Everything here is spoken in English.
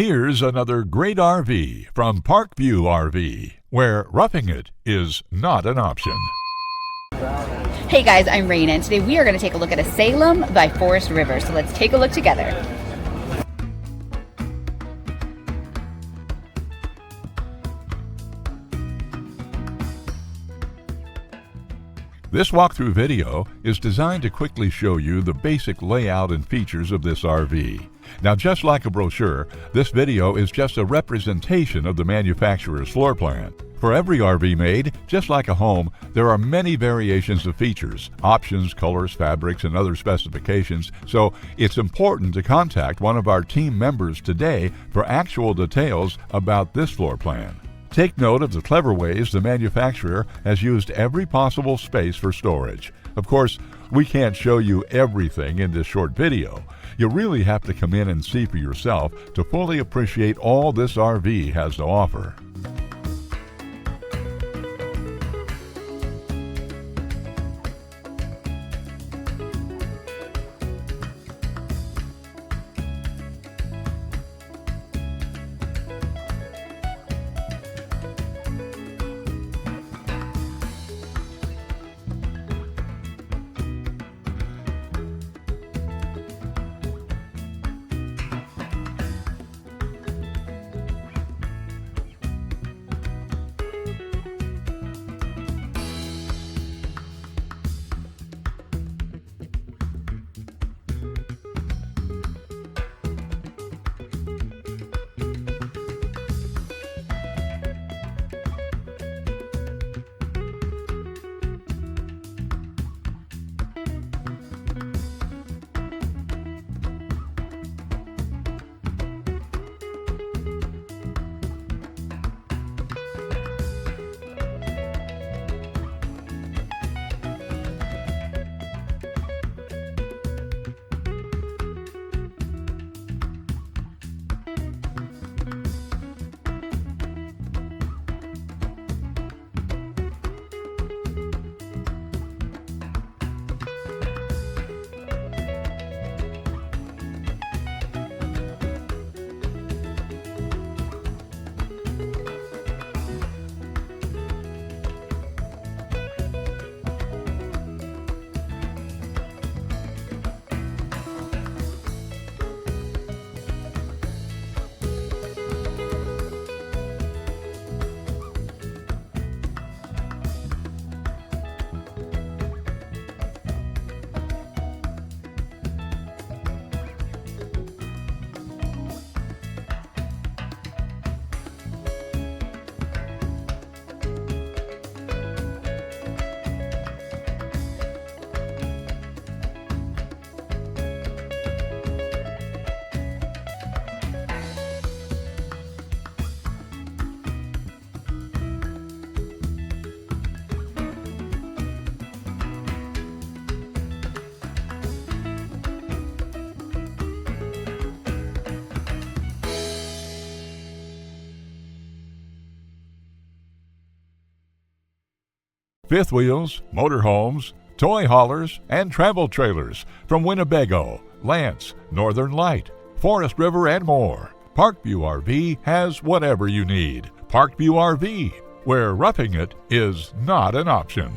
Here's another great RV from Parkview RV, where roughing it is not an option. Hey guys, I'm Raina, and today we are going to take a look at a Salem by Forest River. So let's take a look together. This walkthrough video is designed to quickly show you the basic layout and features of this RV. Now, just like a brochure, this video is just a representation of the manufacturer's floor plan. For every RV made, just like a home, there are many variations of features, options, colors, fabrics, and other specifications, so it's important to contact one of our team members today for actual details about this floor plan. Take note of the clever ways the manufacturer has used every possible space for storage. Of course, we can't show you everything in this short video. You really have to come in and see for yourself to fully appreciate all this RV has to offer. Fifth wheels, motorhomes, toy haulers, and travel trailers from Winnebago, Lance, Northern Light, Forest River, and more. Parkview RV has whatever you need. Parkview RV, where roughing it is not an option.